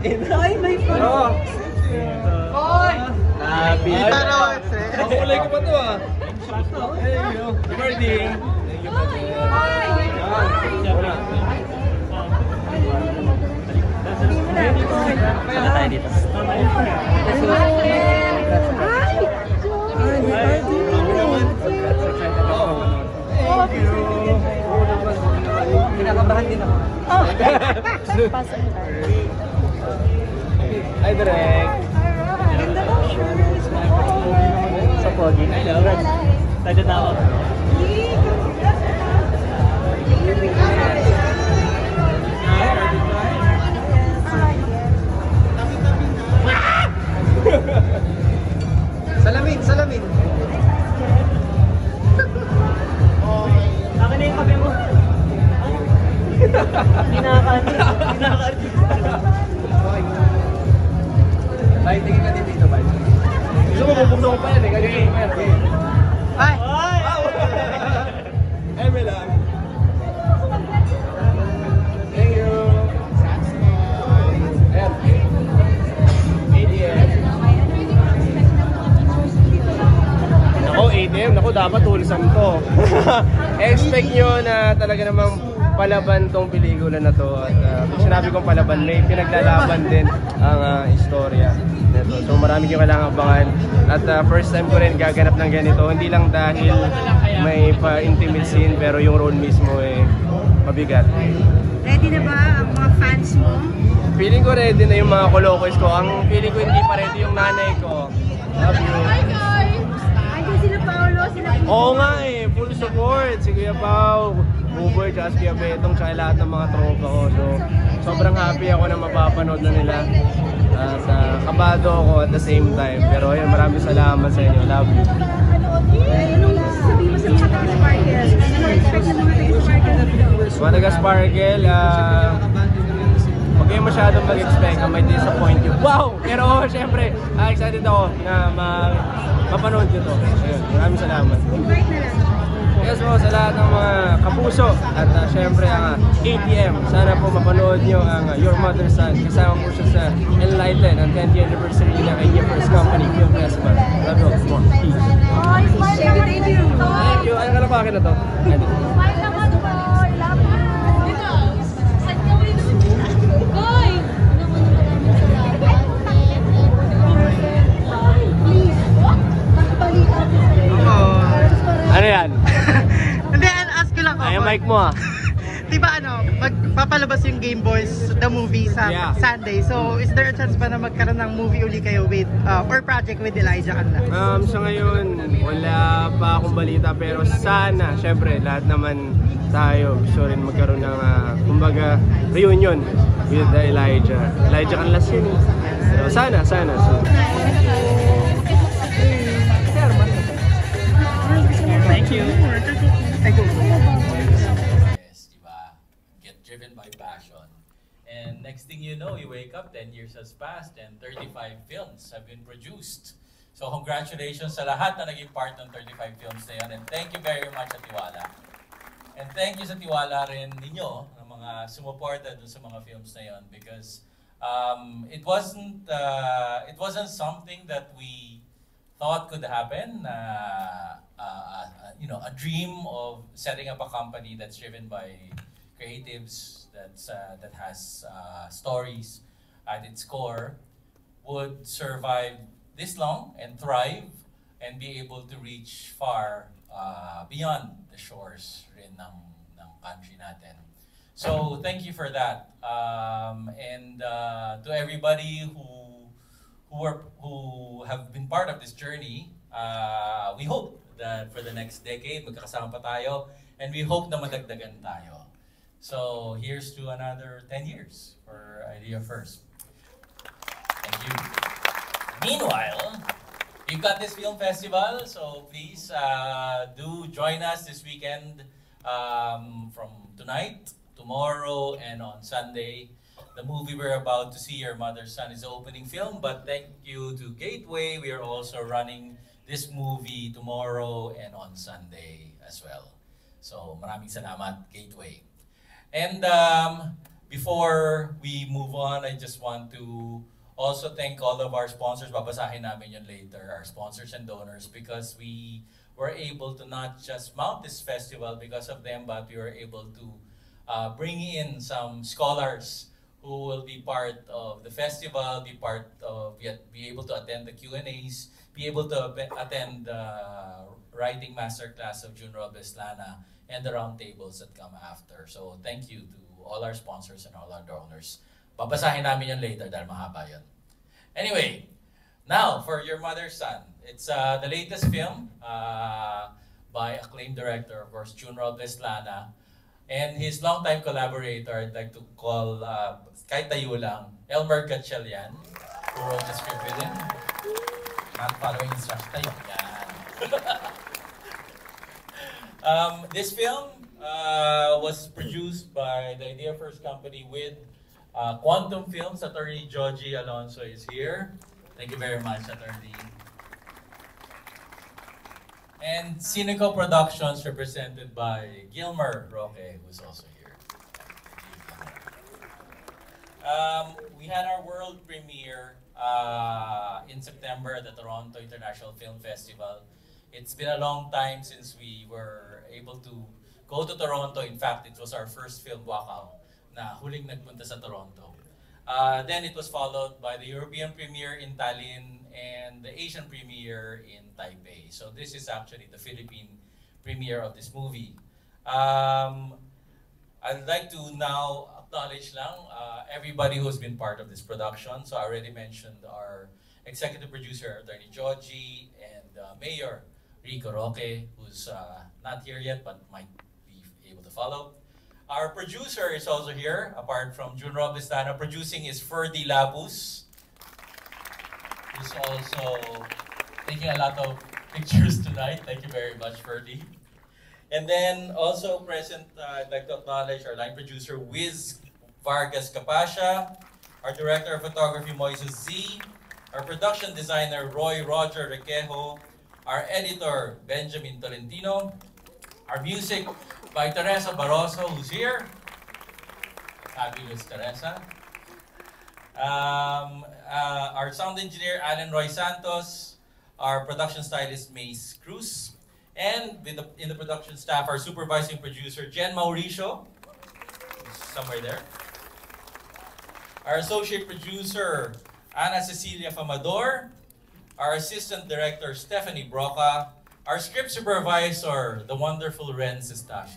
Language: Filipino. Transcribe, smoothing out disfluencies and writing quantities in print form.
Ay, may phone. Oo. Hoy! Happy birthday! Ang kulay ko pa to ah. Thank you. Good morning. Thank you pa to. Kaya tayo dito. Kinakabahan din ako. Hi, Direk. Ganda mo, sure. Sa pogi. Hello. Tayo na ako. Salamin, salamin. Akin na yung kape mo. Hindi nakaka-artist. Bay, tingin ka din dito, Bay. Gusto mo, bubuksan ko pa yan eh. Ganyan pa yan. Ay! Ay, may lang. Thank you. Ayan. ATM. Ako, ATM. Naku, dapat tulisan to. Expect nyo na talaga namang palaban tong pelikula na to. At kung sinabi kong palaban, may pinaglalaban din ang istorya nito. So marami kayong kailangan abangan. At first time ko rin gaganap ng ganito. Hindi lang dahil may pa-intimate scene, pero yung role mismo mabigat. Ready na ba ang mga fans mo? Feeling ko ready na yung mga kolokos ko. Ang feeling ko hindi pa ready yung nanay ko. Love you. Ay, sila Paolo, sila Oo nga full support. Si Kuya Pao, Buboy, tsaka si Kuya Betong, tsaka lahat ng mga tropa ko. So, sobrang happy ako na mapapanood na nila. At kabado ako at the same time. Pero ayun, maraming salamat sa inyo. Love you. Anong sasabihin mo sa mga taga-Sparkle? Ano expect na mga taga-Sparkle dito? Mga taga-Sparkle, huwag kayo masyadong mag-expect na may disappoint you. Wow! Pero syempre, excited ako na mapanood nyo to. Ayun, maraming salamat. Invite na lang. Yes po, sa lahat ng mga kapuso at syempre ang ATM. Sana po mapanood nyo ang Your Mother's Son. Kasama po siya sa Enlighten, ang 10th anniversary ng Years Company Film Festival. Love you all. Peace. Thank you. Thank you. Ano ka na pa akin na to? Smile naman po. Love you. Dito. Saan ka ulit naman? Hoy! Please. Nakabalita ko sa'yo. Ano yan? Hindi, ask ko lang ako. Ay, yung mic mo ah. Diba magpapalabas yung Game Boys, the movie sa Sunday. So, is there a chance ba na magkaroon ng movie uli kayo with, or project with Elijah Canlas? Sa ngayon, wala pa akong balita pero sana, syempre, lahat naman tayo gusto rin magkaroon ng, kumbaga, reunion with Elijah. Elijah Canlas yun. So, sana. So. Thank you. Thank you. Yes, diba? Get driven by passion. And next thing you know, you wake up, 10 years has passed and 35 films have been produced. So congratulations sa lahat na naging part ng 35 films na yun. And thank you very much sa Tiwala. And thank you sa Tiwala rin ninyo, ng mga sumuporta dun sa mga films na yun. Because it wasn't something that we thought could happen. A dream of setting up a company that's driven by creatives, that has stories at its core, would survive this long and thrive and be able to reach far beyond the shores rin ng country natin. So thank you for that, and to everybody who have been part of this journey. We hope that for the next decade, magkakasama pa tayo, and we hope na madagdagan tayo. So here's to another 10 years for Idea First. Thank you. Meanwhile, we've got this film festival, so please do join us this weekend from tonight, tomorrow, and on Sunday. The movie we're about to see, Your Mother's Son, is the opening film, but thank you to Gateway. We are also running this movie tomorrow and on Sunday as well. So maraming salamat, Gateway. And Before we move on, I just want to also thank all of our sponsors. Babasahin namin yun later, our sponsors and donors, because we were able to not just mount this festival because of them, but we were able to bring in some scholars who will be part of the festival, be able to attend the Q&As, be able to attend the writing masterclass of June Robles Lana, and the roundtables that come after. So thank you to all our sponsors and all our donors. Babasahin namin yan later dahil mahaba yun. Anyway, now for Your Mother's Son. It's the latest film by acclaimed director, of course, June Robles Lana, and his longtime collaborator, I'd like to call, kahit tayo lang, Elmer Gatchalian, who wrote the script with him. Not following instructions tayo. Yan. This film was produced by the Idea First Company with Quantum Films. Attorney Georgie Alonso is here. Thank you very much, Attorney. And Cineco Productions, represented by Gilmer Roque, who's also here. We had our world premiere in September at the Toronto International Film Festival. It's been a long time since we were able to go to Toronto. In fact, it was our first film walkout na huling nagpunta sa Toronto. Then it was followed by the European premiere in Tallinn and the Asian premiere in Taipei. So this is actually the Philippine premiere of this movie. I'd like to now acknowledge lang everybody who's been part of this production. So I already mentioned our executive producer, Attorney Georgie, and Mayor Rico Roque, who's not here yet but might be able to follow. Our producer is also here, apart from June Robles Lana. Producing is Ferdy Labus, who's also taking a lot of pictures tonight. Thank you very much, Ferdy. And then also present, I'd like to acknowledge our line producer, Wiz Vargas Capasha, our director of photography, Moises Z, our production designer, Roy Roger Requejo, our editor, Benjamin Tolentino, our music by Teresa Barroso, who's here. Fabulous Teresa. Our sound engineer, Alan Roy Santos, our production stylist, Mace Cruz, and in the production staff, our supervising producer, Jen Mauricio, who's somewhere there. Our associate producer, Ana Cecilia Famador, our assistant director, Stephanie Broca, our script supervisor, the wonderful Ren Sestasio.